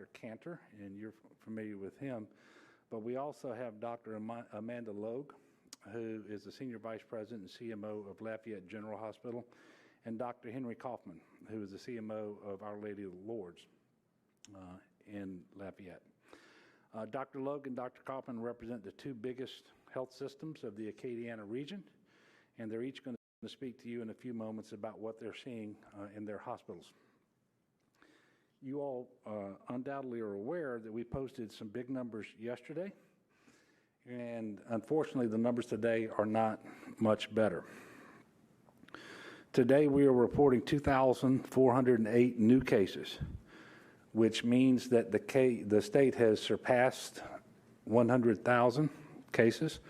Dr. Cantor, and you're familiar with him. But we also have Dr. Amanda Logue, who is the Senior Vice President and CMO of Lafayette General Hospital, and Dr. Henry Kaufman, who is the CMO of Our Lady of the Lourdes in Lafayette. Dr. Logue and Dr. Kaufman represent the two biggest health systems of the Acadiana region, and they're each going to speak to you in a few moments about what they're seeing in their hospitals. You all undoubtedly are aware that we posted some big numbers yesterday, and unfortunately the numbers today are not much better. Today we are reporting 2,408 new cases, which means that the state has surpassed 100,000 cases,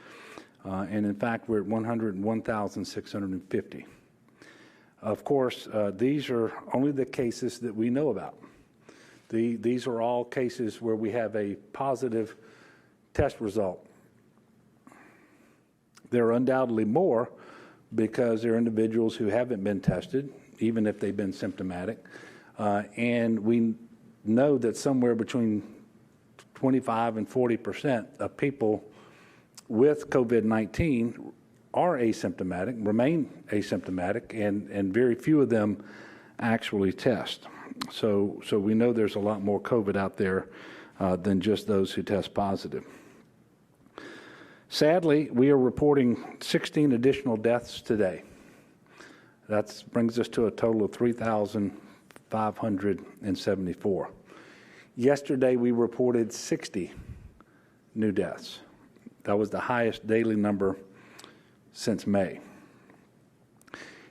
and in fact we're at 101,650. Of course, these are only the cases that we know about. These are all cases where we have a positive test result. There are undoubtedly more because there are individuals who haven't been tested, even if they've been symptomatic, and we know that somewhere between 25 and 40% of people with COVID-19 are asymptomatic, remain asymptomatic, and very few of them actually test. So we know there's a lot more COVID out there than just those who test positive. Sadly, we are reporting 16 additional deaths today. That brings us to a total of 3,574. Yesterday, we reported 60 new deaths. That was the highest daily number since May.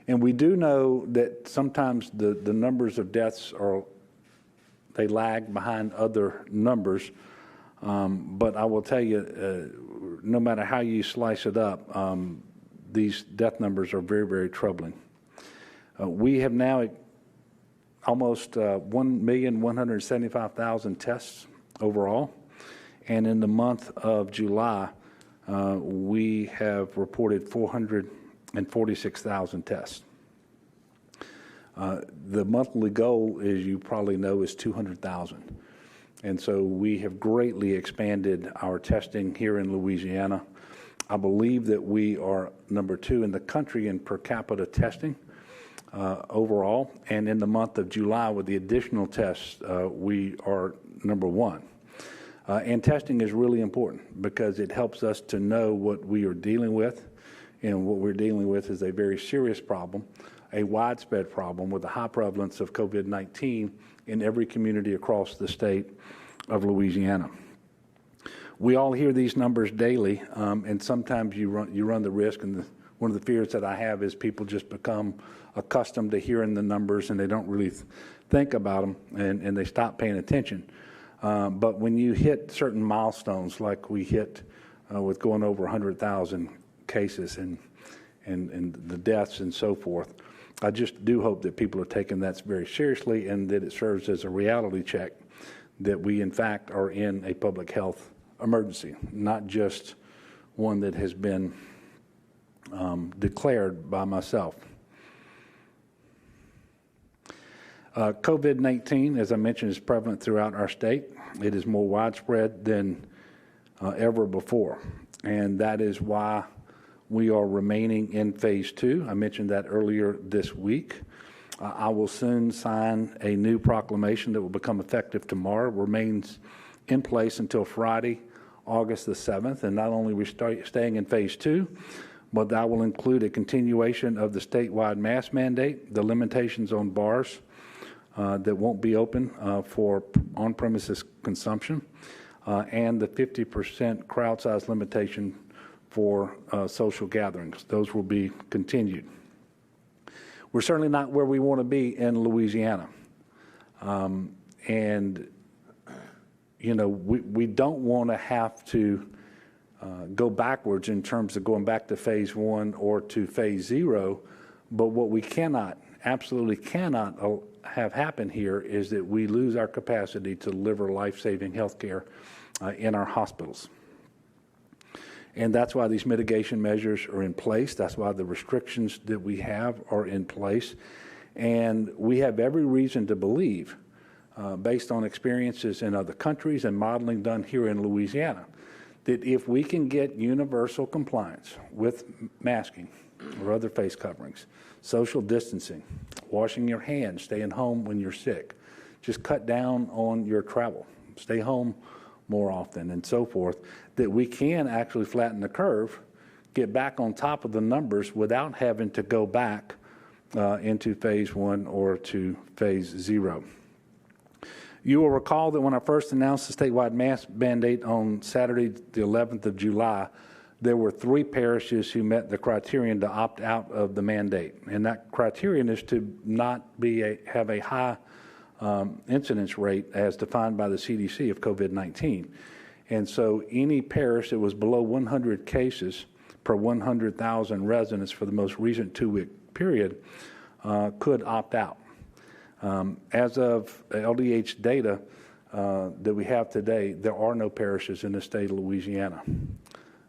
And we do know that sometimes the numbers of deaths they lag behind other numbers, but I will tell you, no matter how you slice it up, these death numbers are very, very troubling. We have now almost 1,175,000 tests overall, and in the month of July, we have reported 446,000 tests. The monthly goal, as you probably know, is 200,000. And so we have greatly expanded our testing here in Louisiana. I believe that we are number 2 in the country in per capita testing overall. And in the month of July, with the additional tests, we are number 1. And testing is really important because it helps us to know what we are dealing with. And what we're dealing with is a very serious problem, a widespread problem with a high prevalence of COVID-19 in every community across the state of Louisiana. We all hear these numbers daily, and sometimes you run the risk, and one of the fears that I have is people just become accustomed to hearing the numbers and they don't really think about them, and they stop paying attention. But when you hit certain milestones like we hit with going over 100,000 cases and the deaths and so forth, I just do hope that people are taking that very seriously and that it serves as a reality check that we in fact are in a public health emergency, not just one that has been declared by myself. COVID-19, as I mentioned, is prevalent throughout our state. It is more widespread than ever before, and that is why we are remaining in phase 2. I mentioned that earlier this week. I will soon sign a new proclamation that will become effective tomorrow. It remains in place until Friday, August the 7th, and not only are we staying in phase 2, but that will include a continuation of the statewide mask mandate, the limitations on bars that won't be open for on-premises consumption, and the 50% crowd size limitation for social gatherings. Those will be continued. We're certainly not where we want to be in Louisiana. And, you know, we don't want to have to go backwards in terms of going back to phase 1 or to phase 0. But what we cannot, absolutely cannot have happen here is that we lose our capacity to deliver life-saving health care in our hospitals. And that's why these mitigation measures are in place. That's why the restrictions that we have are in place. And we have every reason to believe based on experiences in other countries and modeling done here in Louisiana, that if we can get universal compliance with masking or other face coverings, social distancing, washing your hands, staying home when you're sick, just cut down on your travel, stay home more often, and so forth, that we can actually flatten the curve, get back on top of the numbers without having to go back into phase 1 or to phase 0. You will recall that when I first announced the statewide mask mandate on Saturday, the 11th of July, there were 3 parishes who met the criterion to opt out of the mandate. And that criterion is to not have a high incidence rate as defined by the CDC of COVID-19. And so any parish that was below 100 cases per 100,000 residents for the most recent 2-week period could opt out. As of LDH data that we have today, there are no parishes in the state of Louisiana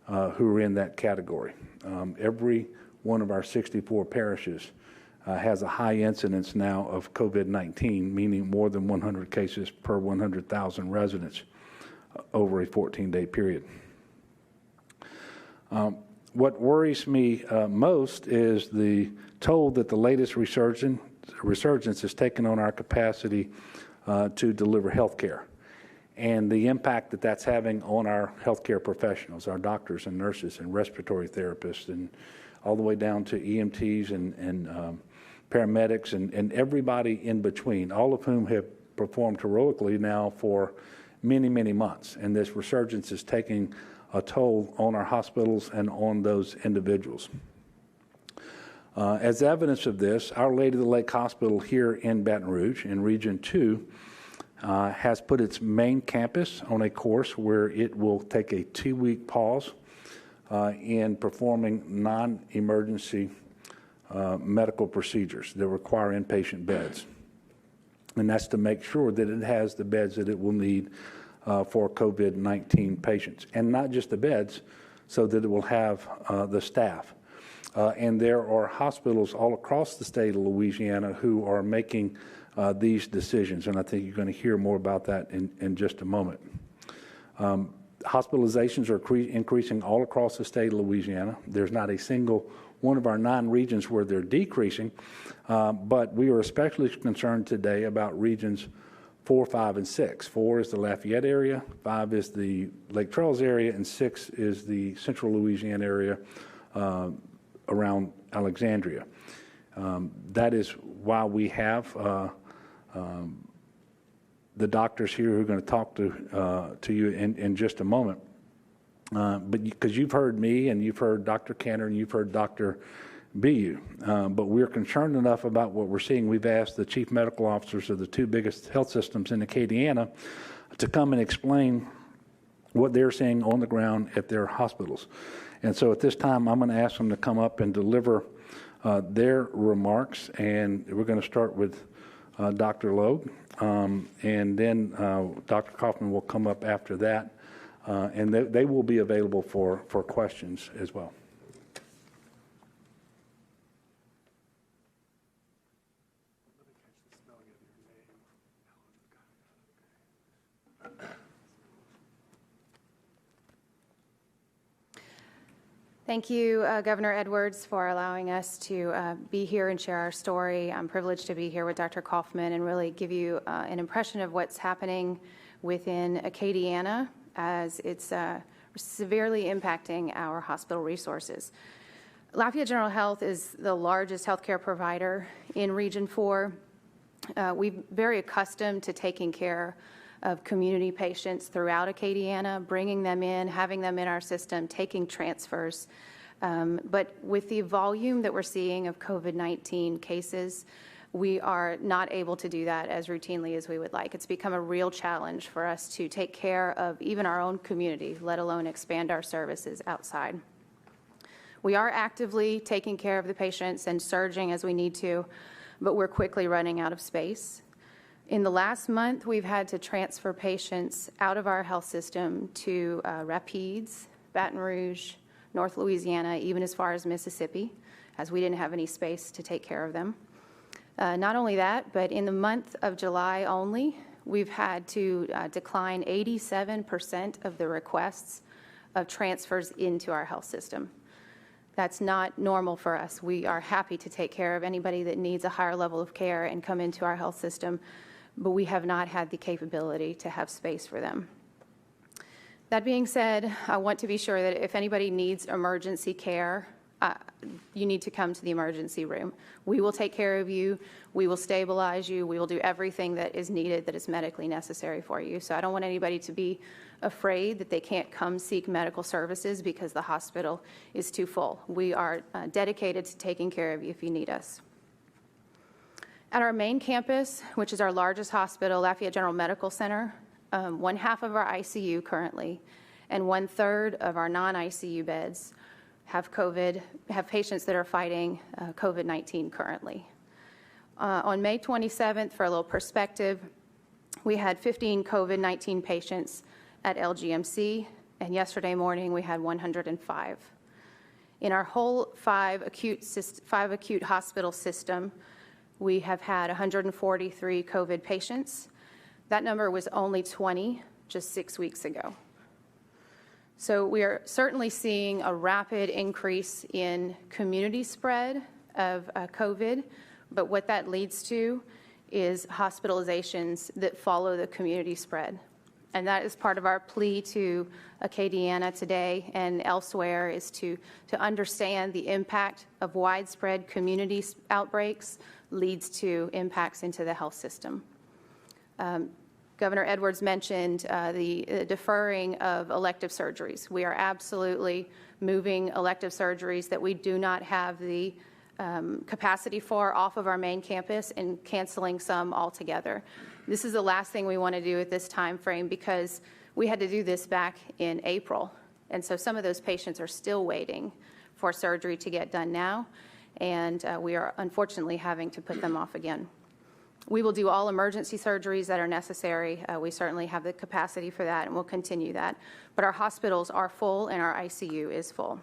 who are in that category. Every one of our 64 parishes has a high incidence now of COVID-19, meaning more than 100 cases per 100,000 residents over a 14-day period. What worries me most is the toll that the latest resurgence has taken on our capacity to deliver health care, and the impact that that's having on our healthcare professionals, our doctors and nurses and respiratory therapists, and all the way down to EMTs and paramedics and everybody in between, all of whom have performed heroically now for many, many months. And this resurgence is taking a toll on our hospitals and on those individuals. As evidence of this, Our Lady of the Lake Hospital here in Baton Rouge in Region 2 has put its main campus on a course where it will take a 2-week pause in performing non-emergency medical procedures that require inpatient beds. And that's to make sure that it has the beds that it will need for COVID-19 patients. And not just the beds, so that it will have the staff. And there are hospitals all across the state of Louisiana who are making these decisions, and I think you're going to hear more about that in just a moment. Hospitalizations are increasing all across the state of Louisiana. There's not a single one of our 9 regions where they're decreasing, but we are especially concerned today about regions 4, 5, and 6. 4 is the Lafayette area, 5 is the Lake Charles area, and 6 is the central Louisiana area around Alexandria. That is why we have the doctors here who are going to talk to you in just a moment. But because you've heard me and you've heard Dr. Cantor and you've heard Dr. BU, but we're concerned enough about what we're seeing. We've asked the chief medical officers of the 2 biggest health systems in Acadiana to come and explain what they're seeing on the ground at their hospitals. And so at this time, I'm going to ask them to come up and deliver their remarks, and we're going to start with Dr. Logue, and then Dr. Kaufman will come up after that, and they will be available for questions as well. Thank you, Governor Edwards, for allowing us to be here and share our story. I'm privileged to be here with Dr. Kaufman and really give you an impression of what's happening within Acadiana as it's severely impacting our hospital resources. Lafayette General Health is the largest healthcare provider in Region 4. We're very accustomed to taking care of community patients throughout Acadiana, bringing them in, having them in our system, taking transfers. But with the volume that we're seeing of COVID-19 cases, we are not able to do that as routinely as we would like. It's become a real challenge for us to take care of even our own community, let alone expand our services outside. We are actively taking care of the patients and surging as we need to, but we're quickly running out of space. In the last month, we've had to transfer patients out of our health system to Rapides, Baton Rouge, North Louisiana, even as far as Mississippi, as we didn't have any space to take care of them. Not only that, but in the month of July only, we've had to decline 87% of the requests of transfers into our health system. That's not normal for us. We are happy to take care of anybody that needs a higher level of care and come into our health system, but we have not had the capability to have space for them. That being said, I want to be sure that if anybody needs emergency care, you need to come to the emergency room. We will take care of you. We will stabilize you. We will do everything that is needed, that is medically necessary for you. So I don't want anybody to be afraid that they can't come seek medical services because the hospital is too full. We are dedicated to taking care of you if you need us. At our main campus, which is our largest hospital, Lafayette General Medical Center, 1/2 of our ICU currently and 1/3 of our non-ICU beds have patients that are fighting COVID-19 currently. On May 27th, for a little perspective, we had 15 COVID-19 patients at LGMC, and yesterday morning we had 105. In our whole five acute hospital system, we have had 143 COVID patients. That number was only 20 just 6 weeks ago. So we are certainly seeing a rapid increase in community spread of COVID, but what that leads to is hospitalizations that follow the community spread. And that is part of our plea to Acadiana today and elsewhere, is to understand the impact of widespread community outbreaks leads to impacts into the health system. Governor Edwards mentioned the deferring of elective surgeries. We are absolutely moving elective surgeries that we do not have the capacity for off of our main campus and canceling some altogether. This is the last thing we want to do at this time frame because we had to do this back in April. And so some of those patients are still waiting for surgery to get done now, and we are unfortunately having to put them off again. We will do all emergency surgeries that are necessary. We certainly have the capacity for that, and we'll continue that. But our hospitals are full, and our ICU is full.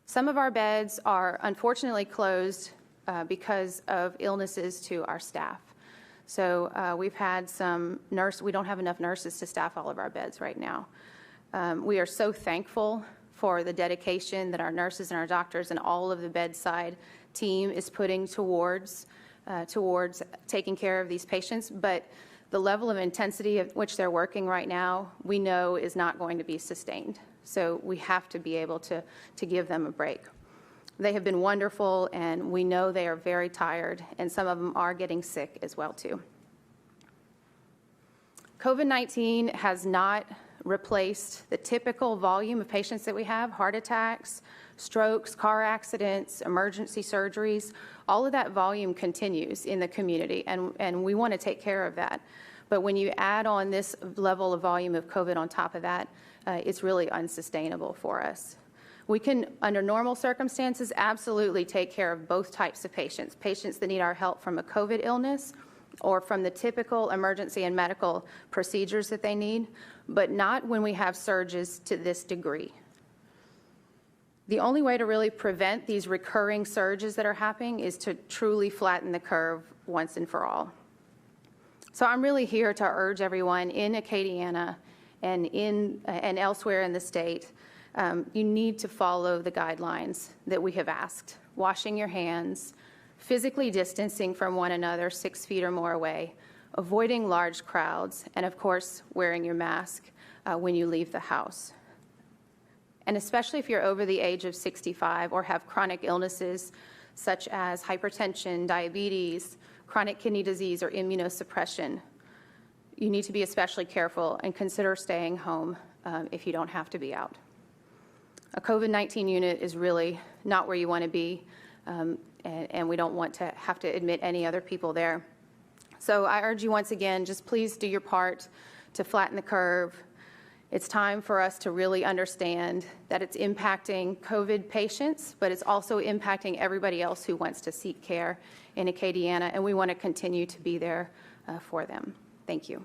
Some of our beds are unfortunately closed because of illnesses to our staff. So we've had some we don't have enough nurses to staff all of our beds right now. We are so thankful for the dedication that our nurses and our doctors and all of the bedside team is putting towards taking care of these patients, but the level of intensity at which they're working right now, we know is not going to be sustained. So we have to be able to give them a break. They have been wonderful, and we know they are very tired, and some of them are getting sick as well, too. COVID-19 has not replaced the typical volume of patients that we have: heart attacks, strokes, car accidents, emergency surgeries. All of that volume continues in the community, and we want to take care of that. But when you add on this level of volume of COVID on top of that, it's really unsustainable for us. We can, under normal circumstances, absolutely take care of both types of patients that need our help from a COVID illness or from the typical emergency and medical procedures that they need, but not when we have surges to this degree. The only way to really prevent these recurring surges that are happening is to truly flatten the curve once and for all. So I'm really here to urge everyone in Acadiana and elsewhere in the state, you need to follow the guidelines that we have asked. Washing your hands, physically distancing from one another 6 feet or more away, avoiding large crowds, and of course, wearing your mask when you leave the house. And especially if you're over the age of 65 or have chronic illnesses such as hypertension, diabetes, chronic kidney disease, or immunosuppression, you need to be especially careful and consider staying home if you don't have to be out. A COVID-19 unit is really not where you want to be, and we don't want to have to admit any other people there. So I urge you once again, just please do your part to flatten the curve. It's time for us to really understand that it's impacting COVID patients, but it's also impacting everybody else who wants to seek care in Acadiana, and we want to continue to be there for them. Thank you.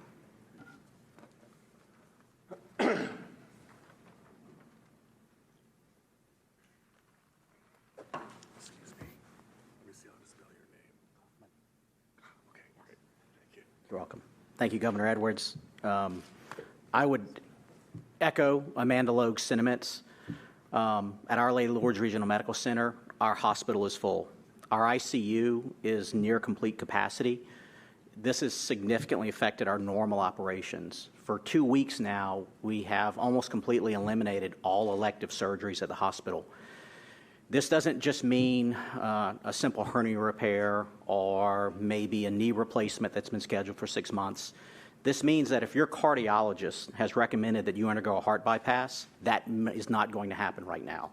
You're welcome. Thank you, Governor Edwards. I would echo Amanda Logue's sentiments. At Our Lady Lourdes Regional Medical Center, our hospital is full. Our ICU is near complete capacity. This has significantly affected our normal operations. For 2 weeks now, we have almost completely eliminated all elective surgeries at the hospital. This doesn't just mean a simple hernia repair or maybe a knee replacement that's been scheduled for 6 months. This means that if your cardiologist has recommended that you undergo a heart bypass, that is not going to happen right now.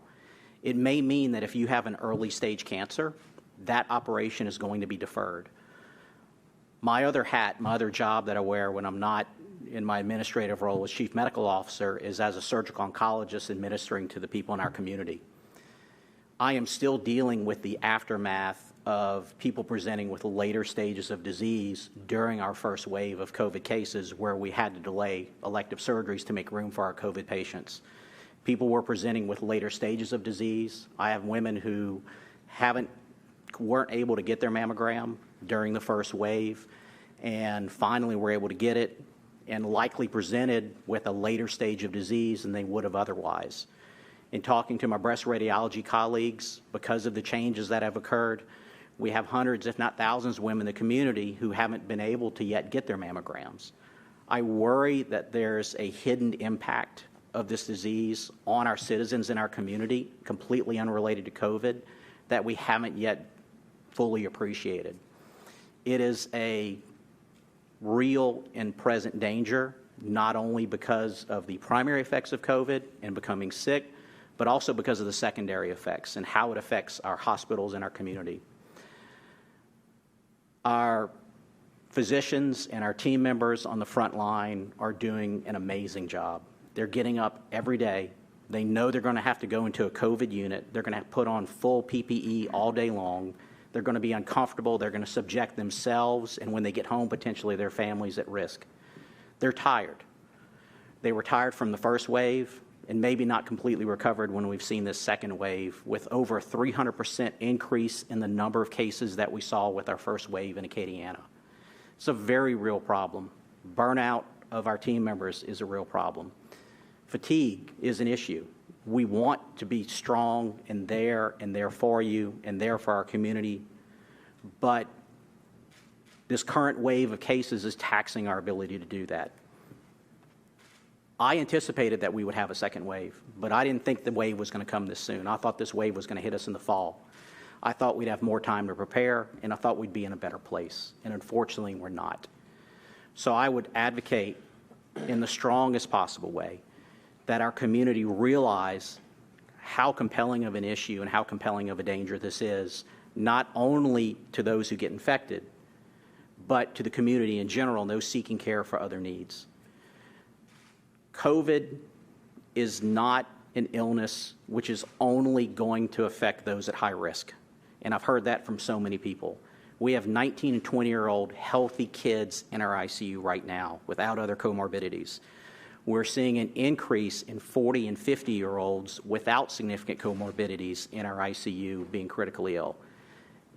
It may mean that if you have an early stage cancer, that operation is going to be deferred. My other hat, my other job that I wear when I'm not in my administrative role as Chief Medical Officer is as a surgical oncologist administering to the people in our community. I am still dealing with the aftermath of people presenting with later stages of disease during our first wave of COVID cases where we had to delay elective surgeries to make room for our COVID patients. People were presenting with later stages of disease. I have women who weren't able to get their mammogram during the first wave and finally were able to get it and likely presented with a later stage of disease than they would have otherwise. In talking to my breast radiology colleagues, because of the changes that have occurred, we have hundreds, if not thousands, of women in the community who haven't been able to yet get their mammograms. I worry that there's a hidden impact of this disease on our citizens in our community, completely unrelated to COVID, that we haven't yet fully appreciated. It is a real and present danger, not only because of the primary effects of COVID and becoming sick, but also because of the secondary effects and how it affects our hospitals and our community. Our physicians and our team members on the front line are doing an amazing job. They're getting up every day. They know they're going to have to go into a COVID unit. They're going to put on full PPE all day long. They're going to be uncomfortable. They're going to subject themselves and when they get home, potentially their families at risk. They're tired. They were tired from the first wave and maybe not completely recovered when we've seen this second wave with over a 300% increase in the number of cases that we saw with our first wave in Acadiana. It's a very real problem. Burnout of our team members is a real problem. Fatigue is an issue. We want to be strong and there for you and there for our community, but this current wave of cases is taxing our ability to do that. I anticipated that we would have a second wave, but I didn't think the wave was going to come this soon. I thought this wave was going to hit us in the fall. I thought we'd have more time to prepare, and I thought we'd be in a better place, and unfortunately we're not. So I would advocate in the strongest possible way that our community realize how compelling of an issue and how compelling of a danger this is, not only to those who get infected, but to the community in general and those seeking care for other needs. COVID is not an illness which is only going to affect those at high risk. And I've heard that from so many people. We have 19 and 20-year-old healthy kids in our ICU right now without other comorbidities. We're seeing an increase in 40 and 50-year-olds without significant comorbidities in our ICU being critically ill.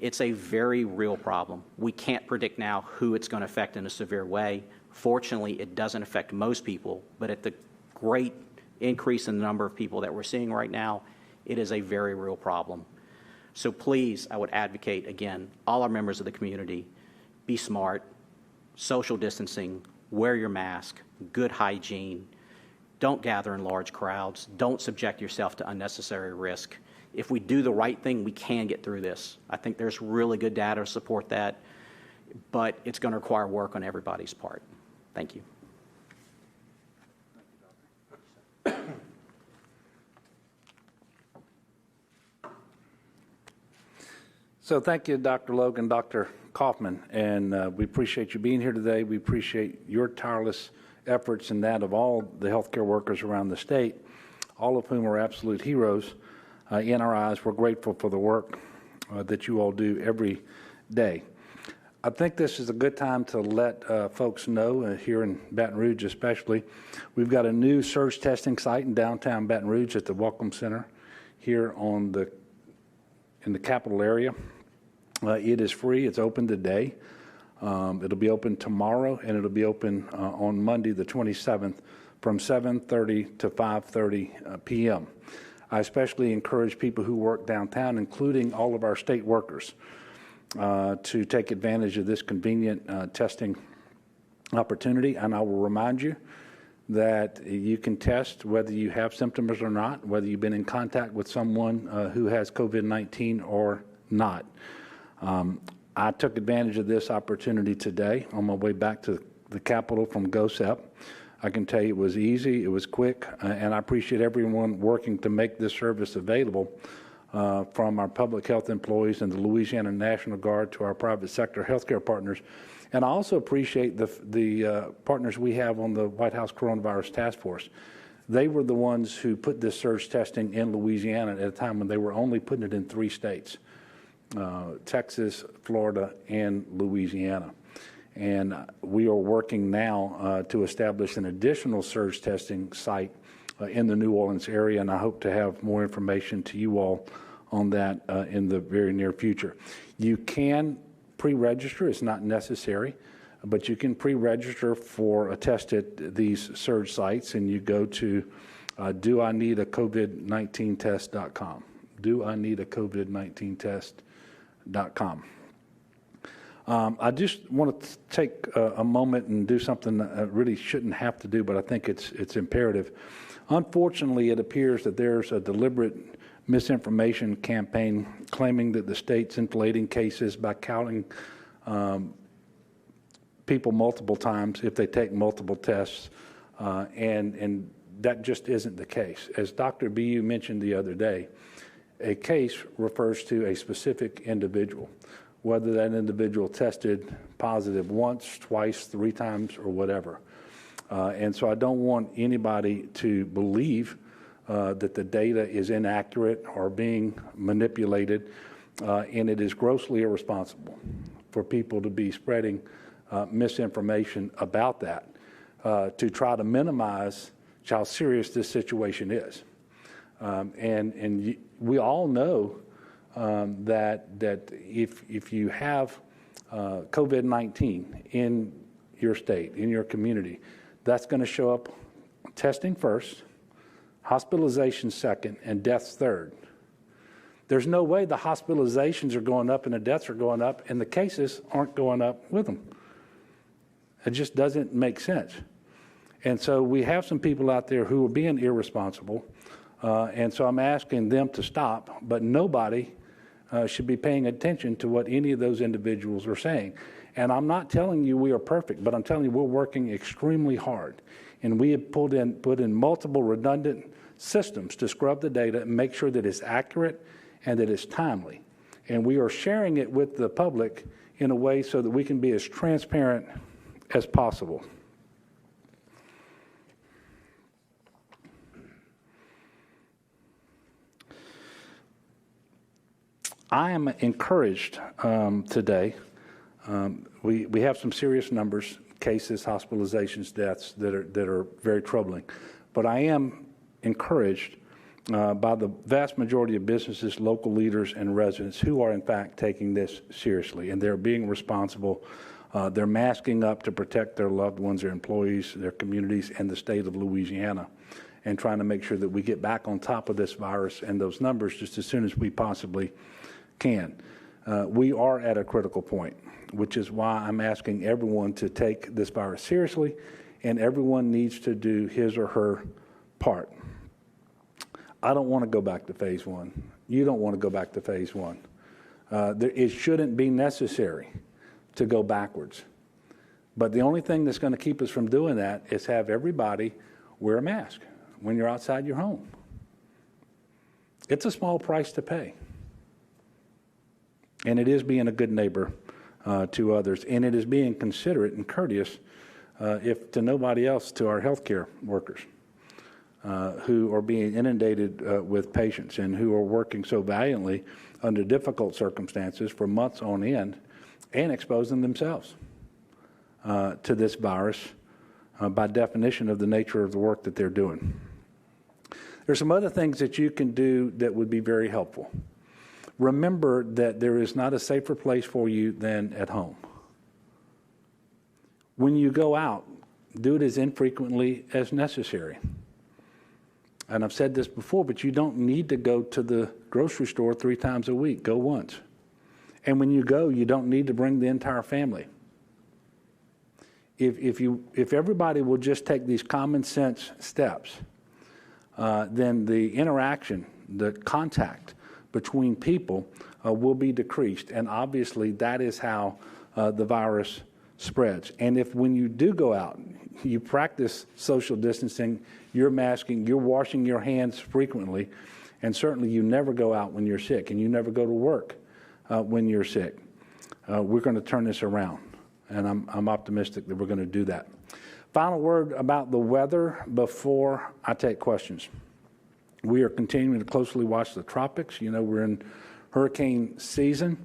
It's a very real problem. We can't predict now who it's going to affect in a severe way. Fortunately, it doesn't affect most people, but at the great increase in the number of people that we're seeing right now, it is a very real problem. So please, I would advocate, again, all our members of the community, be smart, social distancing, wear your mask, good hygiene, don't gather in large crowds, don't subject yourself to unnecessary risk. If we do the right thing, we can get through this. I think there's really good data to support that, but it's going to require work on everybody's part. Thank you. So thank you, Dr. Logan, Dr. Kaufman, and we appreciate you being here today. We appreciate your tireless efforts and that of all the healthcare workers around the state, all of whom are absolute heroes in our eyes. We're grateful for the work that you all do every day. I think this is a good time to let folks know, here in Baton Rouge especially, we've got a new surge testing site in downtown Baton Rouge at the Welcome Center here in the capital area. It is free. It's open today. It'll be open tomorrow, and it'll be open on Monday, the 27th, from 7:30 to 5:30 p.m. I especially encourage people who work downtown, including all of our state workers, to take advantage of this convenient testing opportunity. And I will remind you that you can test whether you have symptoms or not, whether you've been in contact with someone who has COVID-19 or not. I took advantage of this opportunity today on my way back to the Capitol from GOSEP. I can tell you it was easy, it was quick, and I appreciate everyone working to make this service available, from our public health employees and the Louisiana National Guard to our private sector healthcare partners. And I also appreciate the partners we have on the White House Coronavirus Task Force. They were the ones who put this surge testing in Louisiana at a time when they were only putting it in 3 states, Texas, Florida, and Louisiana. And we are working now to establish an additional surge testing site in the New Orleans area, and I hope to have more information to you all on that in the very near future. You can pre-register. It's not necessary, but you can pre-register for a test at these surge sites, and you go to doineedacovid19test.com, doineedacovid19test.com. I just want to take a moment and do something that I really shouldn't have to do, but I think it's imperative. Unfortunately, it appears that there's a deliberate misinformation campaign claiming that the state's inflating cases by counting people multiple times if they take multiple tests, and that just isn't the case. As Dr. Bu mentioned the other day, a case refers to a specific individual, whether that individual tested positive once, twice, 3 times, or whatever. And so I don't want anybody to believe that the data is inaccurate or being manipulated, and it is grossly irresponsible for people to be spreading misinformation about that to try to minimize how serious this situation is. And we all know that if you have COVID-19 in your state, in your community, that's going to show up testing first, hospitalization second, and deaths third. There's no way the hospitalizations are going up and the deaths are going up and the cases aren't going up with them. It just doesn't make sense. And so we have some people out there who are being irresponsible, and so I'm asking them to stop, but nobody should be paying attention to what any of those individuals are saying. And I'm not telling you we are perfect, but I'm telling you we're working extremely hard. And we have put in multiple redundant systems to scrub the data and make sure that it's accurate and that it's timely. And we are sharing it with the public in a way so that we can be as transparent as possible. I am encouraged today. We have some serious numbers, cases, hospitalizations, deaths that are very troubling. But I am encouraged by the vast majority of businesses, local leaders, and residents who are in fact taking this seriously, and they're being responsible. They're masking up to protect their loved ones, their employees, their communities, and the state of Louisiana, and trying to make sure that we get back on top of this virus and those numbers just as soon as we possibly can. We are at a critical point, which is why I'm asking everyone to take this virus seriously, and everyone needs to do his or her part. I don't want to go back to phase 1. You don't want to go back to phase 1. It shouldn't be necessary to go backwards. But the only thing that's going to keep us from doing that is have everybody wear a mask when you're outside your home. It's a small price to pay. And it is being a good neighbor to others, and it is being considerate and courteous, if to nobody else, to our healthcare workers who are being inundated with patients and who are working so valiantly under difficult circumstances for months on end and exposing themselves to this virus by definition of the nature of the work that they're doing. There's some other things that you can do that would be very helpful. Remember that there is not a safer place for you than at home. When you go out, do it as infrequently as necessary. And I've said this before, but you don't need to go to the grocery store 3 times a week. Go once. And when you go, you don't need to bring the entire family. If everybody will just take these common sense steps, then the interaction, the contact between people will be decreased. And obviously, that is how the virus spreads. And if when you do go out, you practice social distancing, you're masking, you're washing your hands frequently, and certainly you never go out when you're sick, and you never go to work when you're sick. We're going to turn this around, and I'm optimistic that we're going to do that. Final word about the weather before I take questions. We are continuing to closely watch the tropics. You know, we're in hurricane season.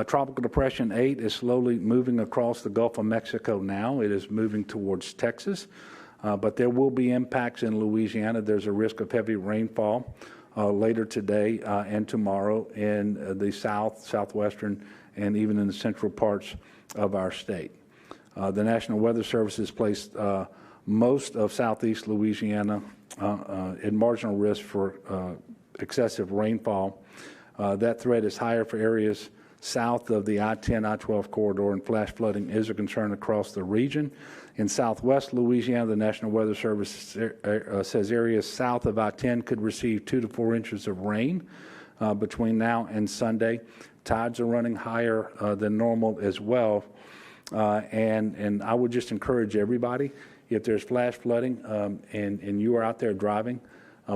Tropical Depression 8 is slowly moving across the Gulf of Mexico now. It is moving towards Texas, but there will be impacts in Louisiana. There's a risk of heavy rainfall later today and tomorrow in the south, southwestern, and even in the central parts of our state. The National Weather Service has placed most of southeast Louisiana at marginal risk for excessive rainfall. That threat is higher for areas south of the I-10, I-12 corridor, and flash flooding is a concern across the region. In southwest Louisiana, the National Weather Service says areas south of I-10 could receive 2 to 4 inches of rain between now and Sunday. Tides are running higher than normal as well. And I would just encourage everybody, if there's flash flooding and you are out there driving,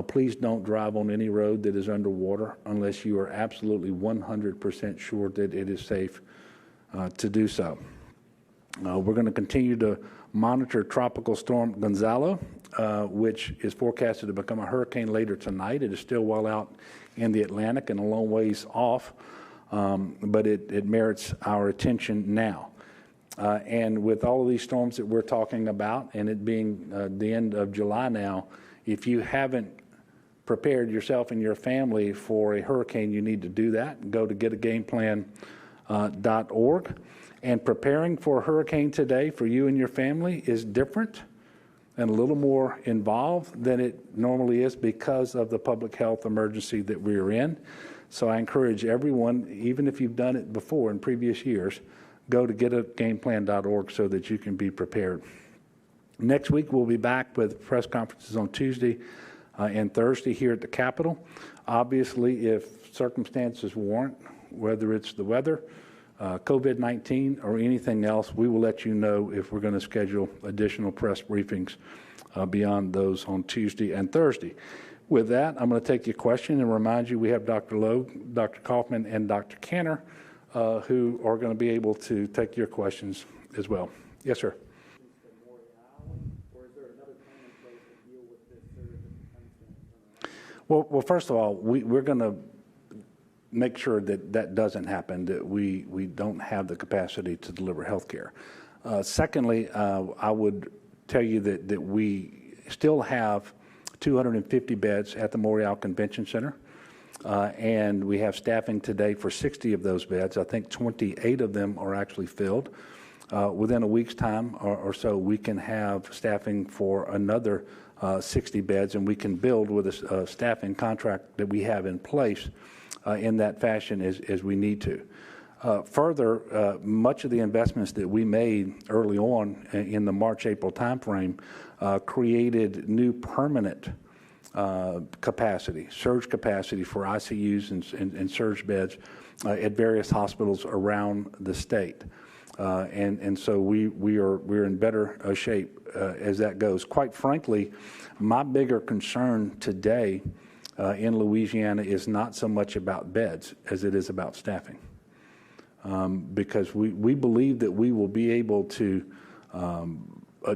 please don't drive on any road that is underwater unless you are absolutely 100% sure that it is safe to do so. We're going to continue to monitor Tropical Storm Gonzalo, which is forecasted to become a hurricane later tonight. It is still well out in the Atlantic and a long ways off, but it merits our attention now. And with all of these storms that we're talking about, and it being the end of July now, if you haven't prepared yourself and your family for a hurricane, you need to do that. Go to getagameplan.org. And preparing for a hurricane today for you and your family is different and a little more involved than it normally is because of the public health emergency that we're in. So I encourage everyone, even if you've done it before in previous years, go to getagameplan.org so that you can be prepared. Next week, we'll be back with press conferences on Tuesday and Thursday here at the Capitol. Obviously, if circumstances warrant, whether it's the weather, COVID-19, or anything else, we will let you know if we're going to schedule additional press briefings beyond those on Tuesday and Thursday. With that, I'm going to take your question and remind you we have Dr. Logue, Dr. Kaufman, and Dr. Cantor who are going to be able to take your questions as well. Yes, sir. Well, first of all, we're going to make sure that that doesn't happen, that we don't have the capacity to deliver health care. Secondly, I would tell you that we still have 250 beds at the Montreal Convention Center, and we have staffing today for 60 of those beds. I think 28 of them are actually filled. Within a week's time or so, we can have staffing for another 60 beds, and we can build with a staffing contract that we have in place in that fashion as we need to. Further, much of the investments that we made early on in the March-April timeframe created new permanent capacity, surge capacity for ICUs and surge beds at various hospitals around the state. And so we're in better shape as that goes. Quite frankly, my bigger concern today in Louisiana is not so much about beds as it is about staffing, because we believe that we will be able to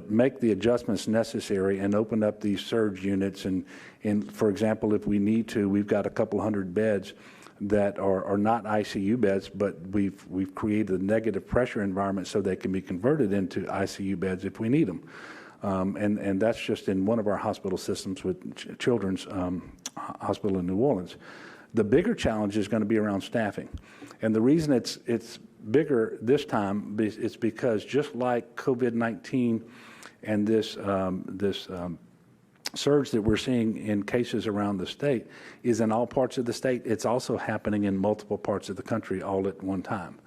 make the adjustments necessary and open up these surge units. And for example, if we need to, we've got a couple hundred beds that are not ICU beds, but we've created a negative pressure environment so they can be converted into ICU beds if we need them. And that's just in one of our hospital systems with Children's Hospital in New Orleans. The bigger challenge is going to be around staffing. And the reason it's bigger this time. It's because just like COVID-19 and this surge that we're seeing in cases around the state is in all parts of the state. It's also happening in multiple parts of the country all at one time.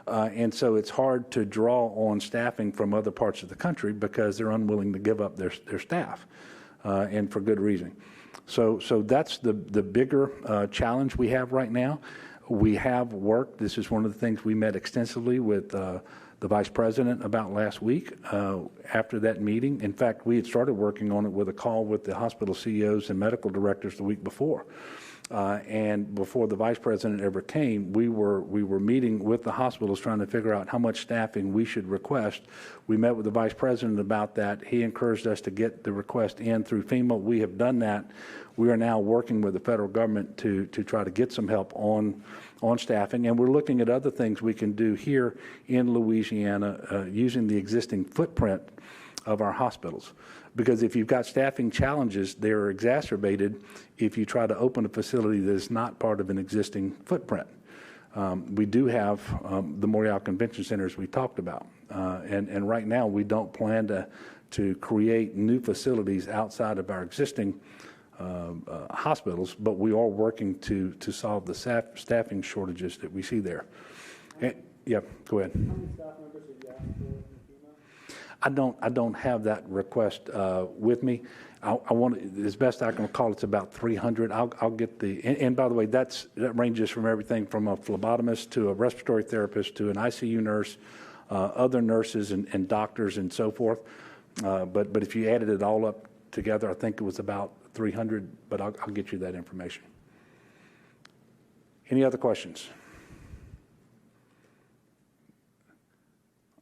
And so it's hard to draw on staffing from other parts of the country because they're unwilling to give up their staff, and for good reason. So that's the bigger challenge we have right now. We have worked. This is one of the things we met extensively with the Vice President about last week after that meeting. In fact, we had started working on it with a call with the hospital CEOs and medical directors the week before. And before the Vice President ever came, we were meeting with the hospitals trying to figure out how much staffing we should request. We met with the Vice President about that. He encouraged us to get the request in through FEMA. We have done that. We are now working with the federal government to try to get some help on staffing, and we're looking at other things we can do here in Louisiana using the existing footprint of our hospitals. Because if you've got staffing challenges, they're exacerbated if you try to open a facility that is not part of an existing footprint. We do have the Memorial Convention Centers we talked about, and right now we don't plan to create new facilities outside of our existing hospitals, but we are working to solve the staffing shortages that we see there. And, yeah, go ahead. How many staff members have you asked for in FEMA? I don't have that request with me. I want, as best I can recall, it's about 300. I'll get the, and by the way, that ranges from everything from a phlebotomist to a respiratory therapist to an ICU nurse, other nurses and doctors and so forth. But if you added it all up together, I think it was about 300, but I'll get you that information. Any other questions?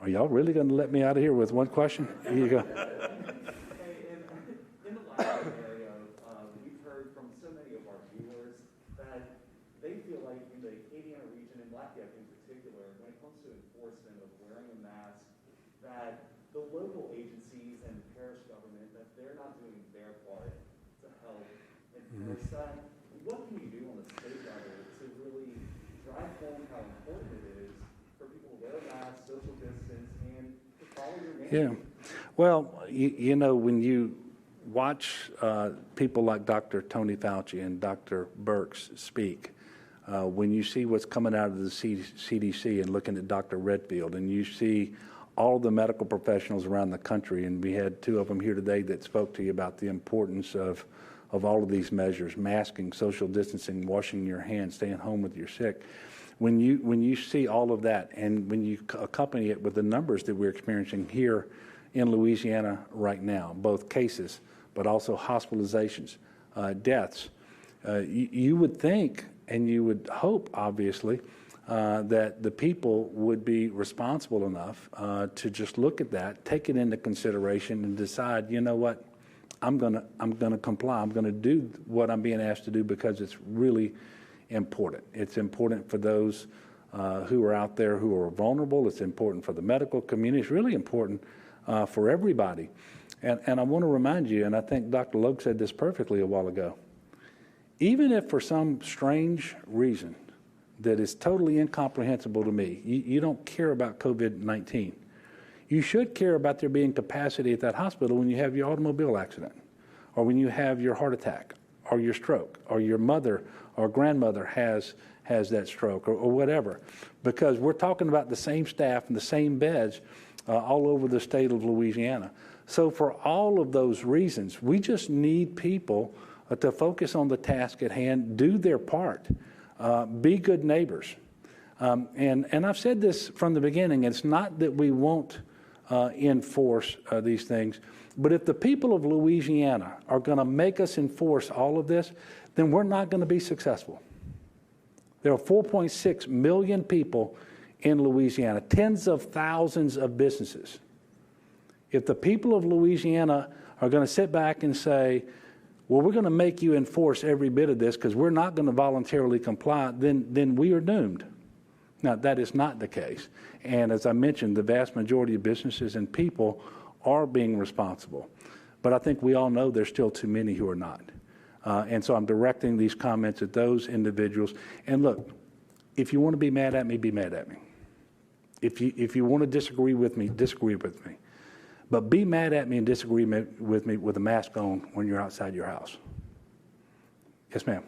Are y'all really going to let me out of here with one question? Here you go. In the last scenario, we've heard from so many of our viewers that they feel like in the Acadiana region, and Lafayette in particular, when it comes to enforcement of wearing a mask, that the local agencies and the parish government, that they're not doing their part to help enforce that. What can you do on the state level to really drive home how important it is for people to wear masks, social distance, and to follow your name? Yeah. Well, you know, when you watch people like Dr. Tony Fauci and Dr. Birx speak, when you see what's coming out of the CDC and looking at Dr. Redfield, and you see all the medical professionals around the country, and we had two of them here today that spoke to you about the importance of all of these measures: masking, social distancing, washing your hands, staying home with your sick. When you see all of that, and when you accompany it with the numbers that we're experiencing here in Louisiana right now, both cases, but also hospitalizations, deaths, you would think and you would hope, obviously, that the people would be responsible enough to just look at that, take it into consideration, and decide, you know what, I'm gonna comply. I'm gonna do what I'm being asked to do because it's really important. It's important for those who are out there who are vulnerable. It's important for the medical community. It's really important for everybody. And I want to remind you, and I think Dr. Logue said this perfectly a while ago, even if for some strange reason that is totally incomprehensible to me, you don't care about COVID-19, you should care about there being capacity at that hospital when you have your automobile accident, or when you have your heart attack, or your stroke, or your mother or grandmother has that stroke, or whatever. Because we're talking about the same staff and the same beds all over the state of Louisiana. So for all of those reasons, we just need people to focus on the task at hand, do their part, be good neighbors. And I've said this from the beginning, it's not that we won't enforce these things, but if the people of Louisiana are going to make us enforce all of this, then we're not going to be successful. There are 4.6 million people in Louisiana, tens of thousands of businesses. If the people of Louisiana are going to sit back and say, well, we're going to make you enforce every bit of this because we're not going to voluntarily comply, then we are doomed. Now, that is not the case. And as I mentioned, the vast majority of businesses and people are being responsible. But I think we all know there's still too many who are not. And so I'm directing these comments at those individuals. And look, if you want to be mad at me, be mad at me. if you want to disagree with me, disagree with me. But be mad at me and disagree with me with a mask on when you're outside your house. Yes, ma'am.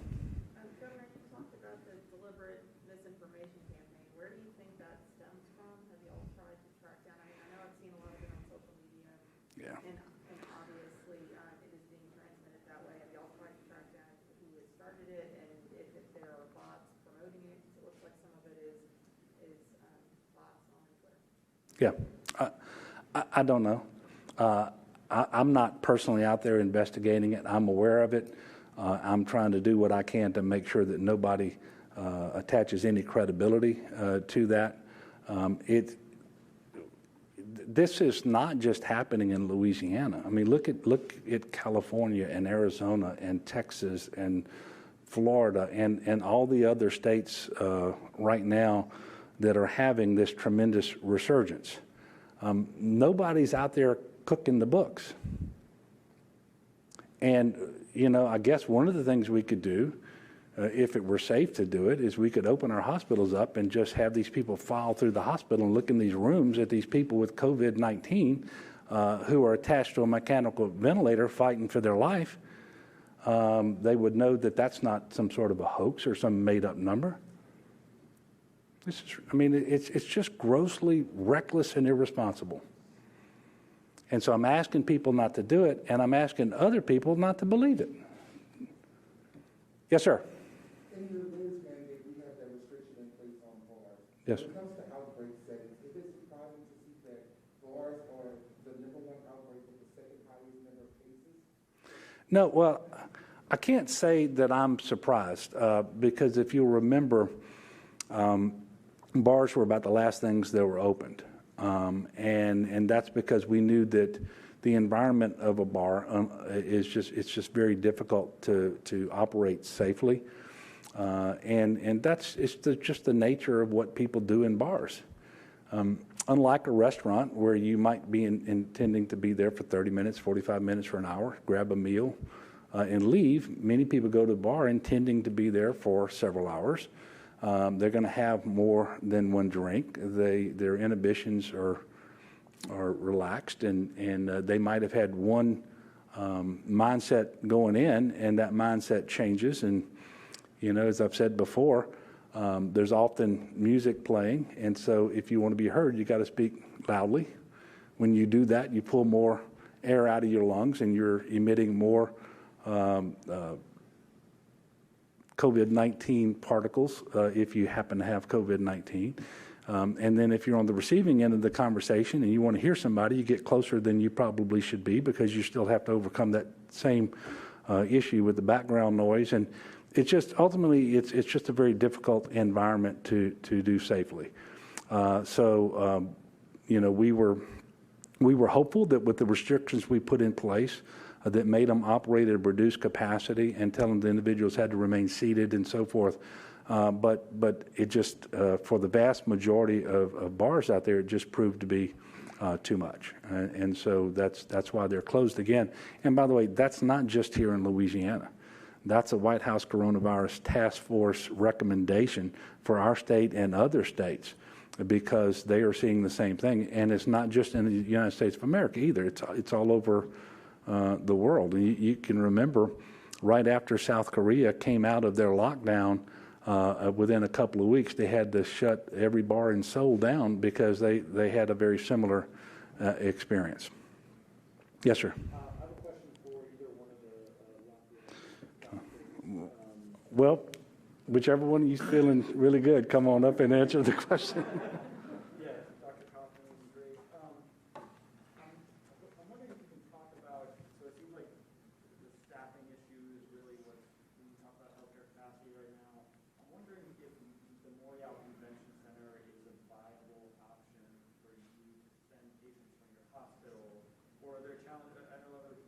Governor, you talked about the deliberate misinformation campaign. Where do you think that stems from? Have you all tried to track down? I mean, I know I've seen a lot of it on social media, Yeah. and obviously it is being transmitted that way. Have you all tried to track down who has started it, and if there are bots promoting it? It looks like some of it is bots on Twitter. Yeah. I don't know. I'm not personally out there investigating it. I'm aware of it. I'm trying to do what I can to make sure that nobody attaches any credibility to that. This is not just happening in Louisiana. I mean, look at California and Arizona and Texas and Florida and all the other states right now that are having this tremendous resurgence. Nobody's out there cooking the books. And, you know, I guess one of the things we could do, if it were safe to do it, is we could open our hospitals up and just have these people file through the hospital and look in these rooms at these people with COVID-19 who are attached to a mechanical ventilator fighting for their life. They would know that that's not some sort of a hoax or some made-up number. It's just grossly reckless and irresponsible. And so I'm asking people not to do it, and I'm asking other people not to believe it. Yes, sir. In your latest mandate, we have that restriction in place on bars. Yes. When it comes to outbreak settings, is it surprising to see that bars are the #1 outbreak with the second highest number of cases? No, well, I can't say that I'm surprised because if you'll remember, bars were about the last things that were opened. And that's because we knew that the environment of a bar it's just very difficult to operate safely. And just the nature of what people do in bars. Unlike a restaurant where you might be intending to be there for 30 minutes, 45 minutes, for an hour, grab a meal, and leave, many people go to the bar intending to be there for several hours. They're going to have more than one drink. Their inhibitions are relaxed, and they might have had one mindset going in, and that mindset changes. And, you know, as I've said before, there's often music playing, and so if you want to be heard, you got to speak loudly. When you do that, you pull more air out of your lungs, and you're emitting more COVID-19 particles if you happen to have COVID-19. And then if you're on the receiving end of the conversation and you want to hear somebody, you get closer than you probably should be because you still have to overcome that same issue with the background noise. And it's just ultimately it's just a very difficult environment to do safely. You know, we were hopeful that with the restrictions we put in place that made them operate at a reduced capacity and telling the individuals had to remain seated and so forth. But it just, for the vast majority of bars out there, it just proved to be too much. And so that's why they're closed again. And by the way, that's not just here in Louisiana. That's a White House Coronavirus Task Force recommendation for our state and other states because they are seeing the same thing. And it's not just in the United States of America either. It's all over the world. And you can remember right after South Korea came out of their lockdown, within a couple of weeks, they had to shut every bar in Seoul down because they had a very similar experience. Yes, sir. I have a question for either one of the Well, whichever one of you feeling really good, come on up and answer the question. Yeah, Dr. Kaufman would be great. I'm wondering if you can talk about, so it seems like the staffing issue is really what, when you talk about healthcare capacity right now, I'm wondering if the Memorial Convention Center is a viable option for you to send patients from your hospital, or are there challenges? I know other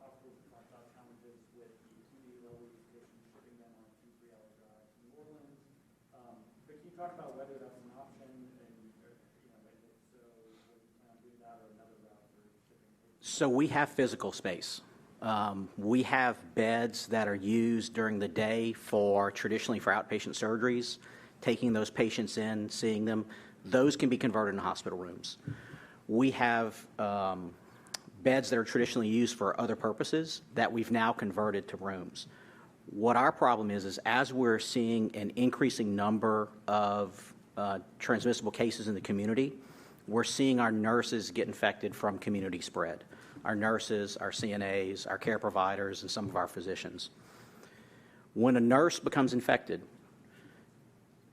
hospitals have talked about challenges with the acuity level of these patients, shipping them on a 2-3 hour drive to New Orleans. But can you talk about whether that's an option, and if so, would you plan on doing that, or another route for shipping patients? So we have physical space. We have beds that are used during the day traditionally for outpatient surgeries, taking those patients in, seeing them. Those can be converted into hospital rooms. We have beds that are traditionally used for other purposes that we've now converted to rooms. What our problem is as we're seeing an increasing number of transmissible cases in the community, we're seeing our nurses get infected from community spread. Our nurses, our CNAs, our care providers, and some of our physicians. When a nurse becomes infected,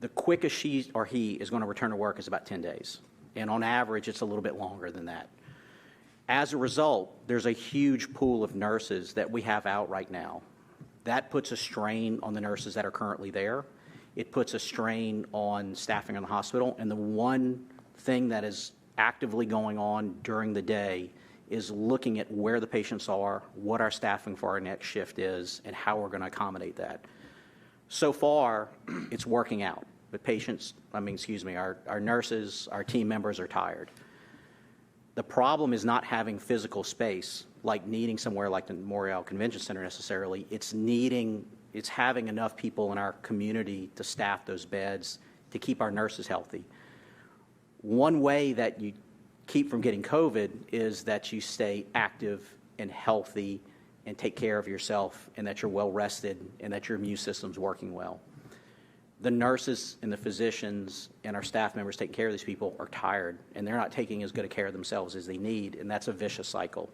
the quickest she or he is going to return to work is about 10 days. And on average, it's a little bit longer than that. As a result, there's a huge pool of nurses that we have out right now. That puts a strain on the nurses that are currently there. It puts a strain on staffing in the hospital. And the one thing that is actively going on during the day is looking at where the patients are, what our staffing for our next shift is, and how we're going to accommodate that. So far, it's working out. But our nurses, our team members are tired. The problem is not having physical space, like needing somewhere like the Memorial Convention Center necessarily. It's having enough people in our community to staff those beds to keep our nurses healthy. One way that you keep from getting COVID is that you stay active and healthy and take care of yourself, and that you're well rested and that your immune system's working well. The nurses and the physicians and our staff members taking care of these people are tired, and they're not taking as good a care of themselves as they need, and that's a vicious cycle.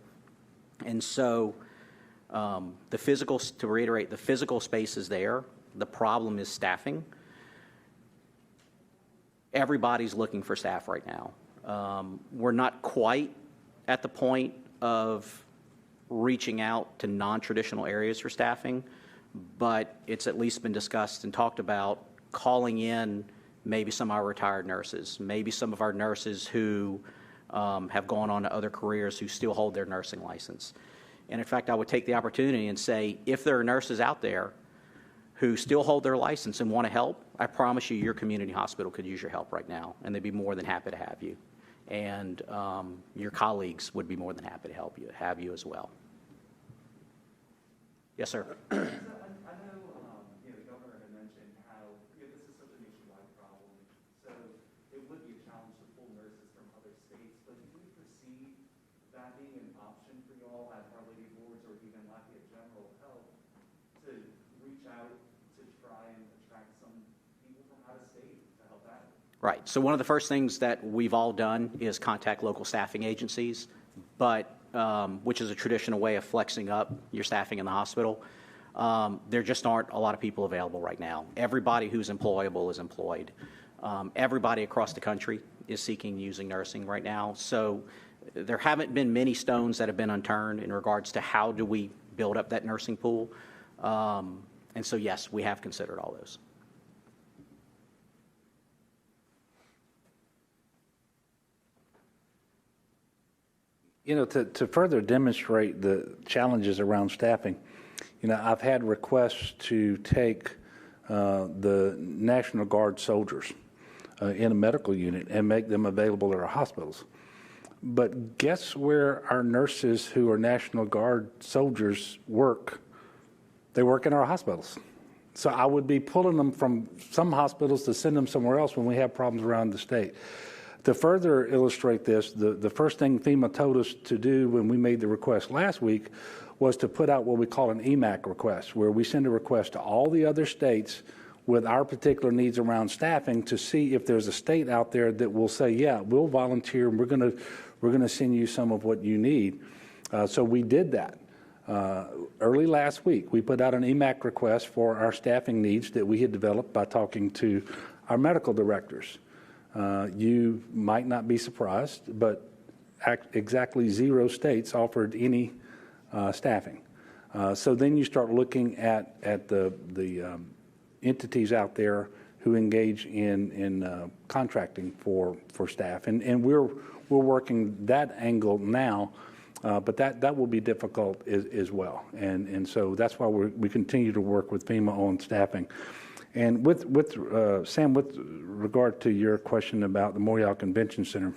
And so to reiterate, the physical space is there. The problem is staffing. Everybody's looking for staff right now. We're not quite at the point of reaching out to non-traditional areas for staffing, but it's at least been discussed and talked about calling in maybe some of our retired nurses, maybe some of our nurses who have gone on to other careers who still hold their nursing license. And in fact, I would take the opportunity and say, if there are nurses out there who still hold their license and want to help, I promise you your community hospital could use your help right now, and they'd be more than happy to have you. And your colleagues would be more than happy to have you as well. Yes, sir. I know, the governor had mentioned how this is such a nationwide problem, so it would be a challenge to pull nurses from other states. But do you foresee that being an option for you all at Our Lady of Lourdes or even Lafayette General Health to reach out to try and attract some people from out of state to help out? Right. So one of the first things that we've all done is contact local staffing agencies, but which is a traditional way of flexing up your staffing in the hospital. There just aren't a lot of people available right now. Everybody who's employable is employed. Everybody across the country is seeking using nursing right now. So there haven't been many stones that have been unturned in regards to how do we build up that nursing pool. And so, yes, we have considered all those. To further demonstrate the challenges around staffing, I've had requests to take the National Guard soldiers in a medical unit and make them available at our hospitals. But guess where our nurses who are National Guard soldiers work? They work in our hospitals. So I would be pulling them from some hospitals to send them somewhere else when we have problems around the state. To further illustrate this, the first thing FEMA told us to do when we made the request last week was to put out what we call an EMAC request, where we send a request to all the other states with our particular needs around staffing to see if there's a state out there that will say, yeah, we'll volunteer and we're going to send you some of what you need. So we did that. Early last week, we put out an EMAC request for our staffing needs that we had developed by talking to our medical directors. You might not be surprised, but exactly 0 states offered any staffing. So then you start looking at the entities out there who engage in contracting for staff, and we're working that angle now, but that will be difficult as well, and so that's why we continue to work with FEMA on staffing. And with Sam, with regard to your question about the Memorial Convention Center,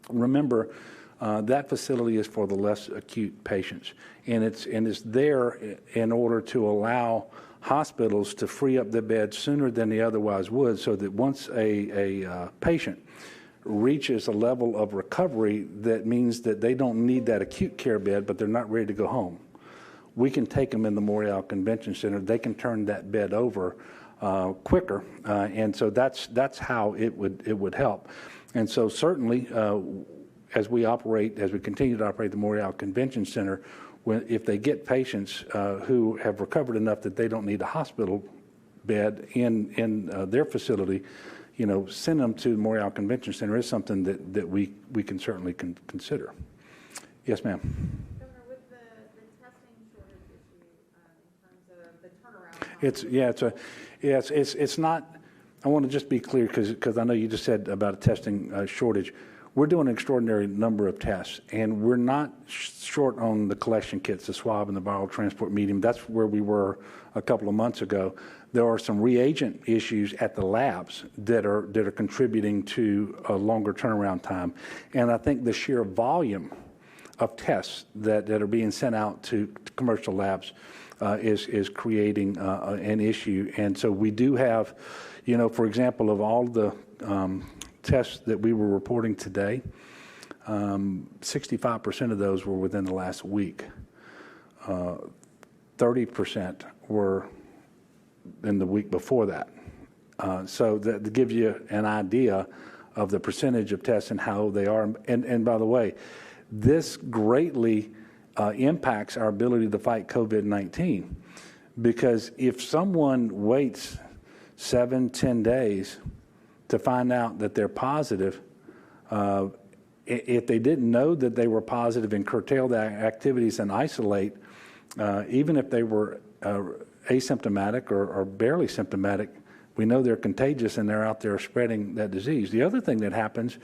remember that facility is for the less acute patients, and it's there in order to allow hospitals to free up their beds sooner than they otherwise would, so that once a patient reaches a level of recovery that means that they don't need that acute care bed, but they're not ready to go home, we can take them in the Morial Convention Center. They can turn that bed over quicker, and so that's how it would help. And so certainly, as we continue to operate the Morial Convention Center, if they get patients who have recovered enough that they don't need a hospital bed in their facility, send them to the Morial Convention Center is something that we can certainly consider. Yes, ma'am. Governor, with the testing shortage issue in terms of the turnaround time. It's not. I want to just be clear because I know you just said about a testing shortage. We're doing an extraordinary number of tests, and we're not short on the collection kits, the swab and the viral transport medium. That's where we were a couple of months ago. There are some reagent issues at the labs that are contributing to a longer turnaround time. And I think the sheer volume of tests that are being sent out to commercial labs is creating an issue. And so we do have, for example, of all the tests that we were reporting today, 65% of those were within the last week. 30% were in the week before that. So that gives you an idea of the percentage of tests and how they are. And by the way, this greatly impacts our ability to fight COVID-19, because if someone waits 7-10 days to find out that they're positive, if they didn't know that they were positive and curtail their activities and isolate, even if they were asymptomatic or barely symptomatic, we know they're contagious and they're out there spreading that disease. The other thing that happens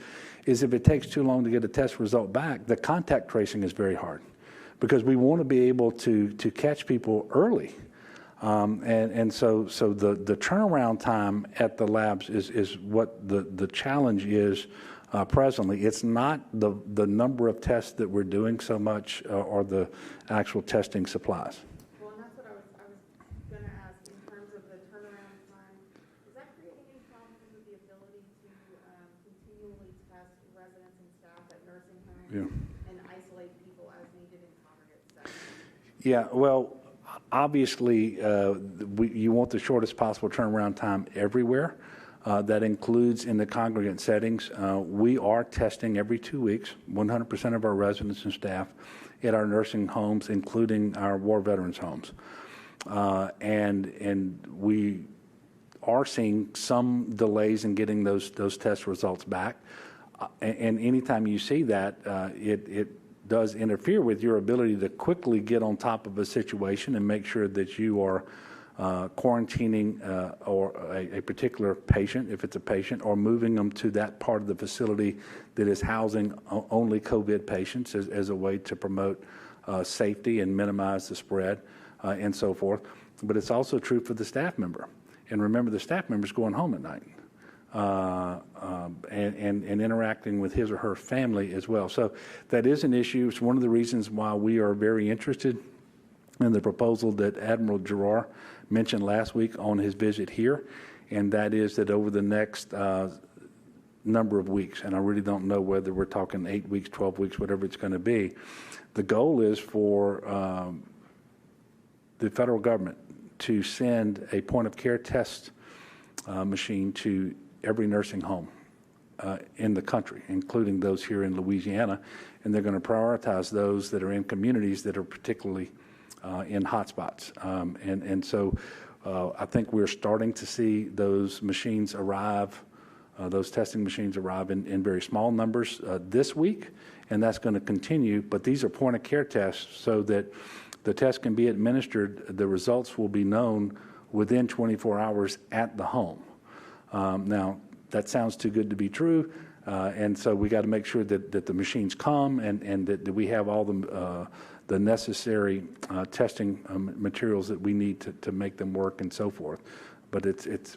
is if it takes too long to get a test result back, the contact tracing is very hard, because we want to be able to catch people early. And so the turnaround time at the labs is what the challenge is presently. It's not the number of tests that we're doing so much or the actual testing supplies. Well, and that's what I was going to ask in terms of the turnaround time. Is that creating any problems with the ability to continually test residents and staff at nursing homes and isolate people as needed in congregate settings? Yeah, well, obviously, you want the shortest possible turnaround time everywhere. That includes in the congregate settings. We are testing every 2 weeks, 100% of our residents and staff at our nursing homes, including our war veterans homes. And we are seeing some delays in getting those test results back. And anytime you see that, it does interfere with your ability to quickly get on top of a situation and make sure that you are quarantining or a particular patient, if it's a patient, or moving them to that part of the facility that is housing only COVID patients as a way to promote safety and minimize the spread and so forth. But it's also true for the staff member. And remember, the staff member's going home at night. And interacting with his or her family as well. So that is an issue. It's one of the reasons why we are very interested in the proposal that Admiral Giroir mentioned last week on his visit here, and that is that over the next number of weeks, and I really don't know whether we're talking 8 weeks, 12 weeks, whatever it's going to be, the goal is for the federal government to send a point-of-care test machine to every nursing home in the country, including those here in Louisiana, and they're going to prioritize those that are in communities that are particularly in hotspots. And so I think we're starting to see those machines arrive, those testing machines arrive in very small numbers this week, and that's going to continue. But these are point-of-care tests so that the test can be administered, the results will be known within 24 hours at the home. Now, that sounds too good to be true, and so we got to make sure that the machines come and that we have all the necessary testing materials that we need to make them work and so forth. But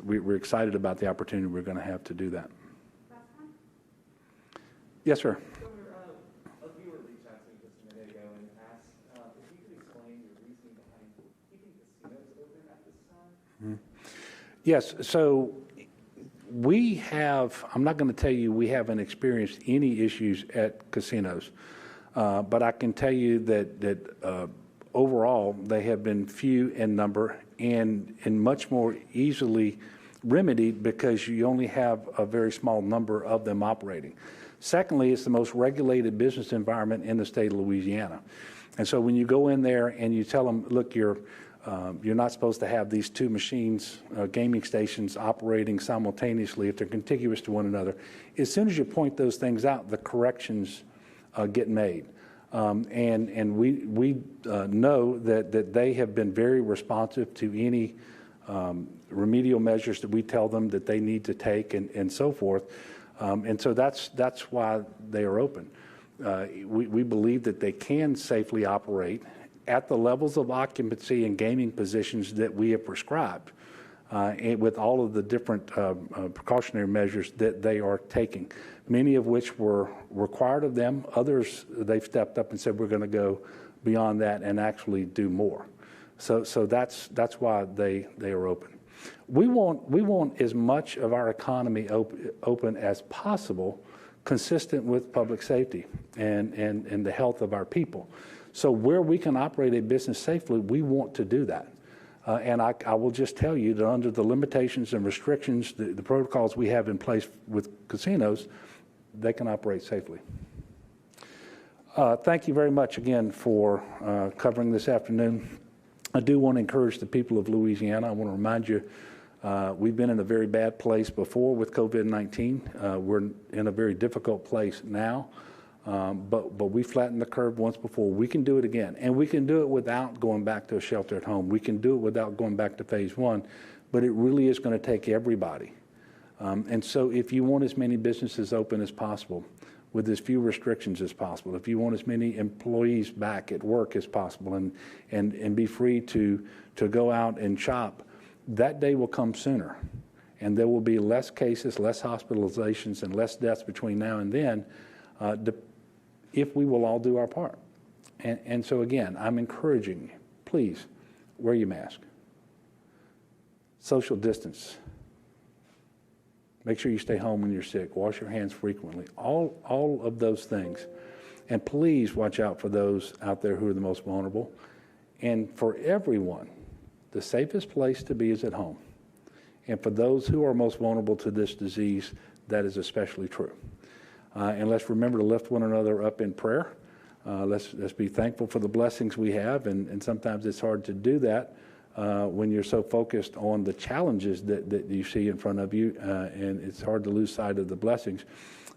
we're excited about the opportunity we're going to have to do that. Yes, sir. Governor, a viewer reached out to me just a minute ago and asked if you could explain your reasoning behind keeping casinos open at this time. Yes, so we have, I'm not going to tell you we haven't experienced any issues at casinos, but I can tell you that overall they have been few in number and much more easily remedied because you only have a very small number of them operating. Secondly, it's the most regulated business environment in the state of Louisiana. And so when you go in there and you tell them, look, you're not supposed to have these two machines, gaming stations operating simultaneously if they're contiguous to one another. As soon as you point those things out, the corrections get made. And we know that they have been very responsive to any remedial measures that we tell them that they need to take and so forth. And so that's why they are open. We believe that they can safely operate at the levels of occupancy and gaming positions that we have prescribed, and with all of the different precautionary measures that they are taking, many of which were required of them. Others, they've stepped up and said, we're going to go beyond that and actually do more. So that's why they are open. We want as much of our economy open as possible, consistent with public safety and the health of our people. So where we can operate a business safely, we want to do that. And I will just tell you that under the limitations and restrictions, the protocols we have in place with casinos, they can operate safely. Thank you very much again for covering this afternoon. I do want to encourage the people of Louisiana. I want to remind you, we've been in a very bad place before with COVID-19. We're in a very difficult place now, but we flattened the curve once before. We can do it again, and we can do it without going back to a shelter at home. We can do it without going back to phase one, but it really is going to take everybody. And so if you want as many businesses open as possible, with as few restrictions as possible, if you want as many employees back at work as possible and be free to go out and shop, that day will come sooner. And there will be less cases, less hospitalizations, and less deaths between now and then if we will all do our part. And so again, I'm encouraging you, please wear your mask. Social distance. Make sure you stay home when you're sick. Wash your hands frequently. All of those things. And please watch out for those out there who are the most vulnerable. And for everyone, the safest place to be is at home. And for those who are most vulnerable to this disease, that is especially true. And let's remember to lift one another up in prayer. Let's be thankful for the blessings we have. And sometimes it's hard to do that when you're so focused on the challenges that you see in front of you, and it's hard to lose sight of the blessings.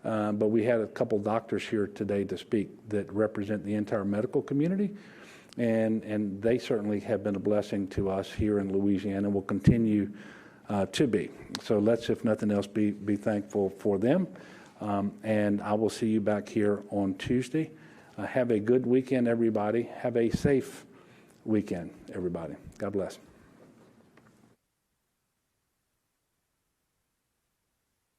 But we had a couple doctors here today to speak that represent the entire medical community, and they certainly have been a blessing to us here in Louisiana and will continue to be. So let's, if nothing else, be thankful for them. And I will see you back here on Tuesday. Have a good weekend, everybody. Have a safe weekend, everybody. God bless.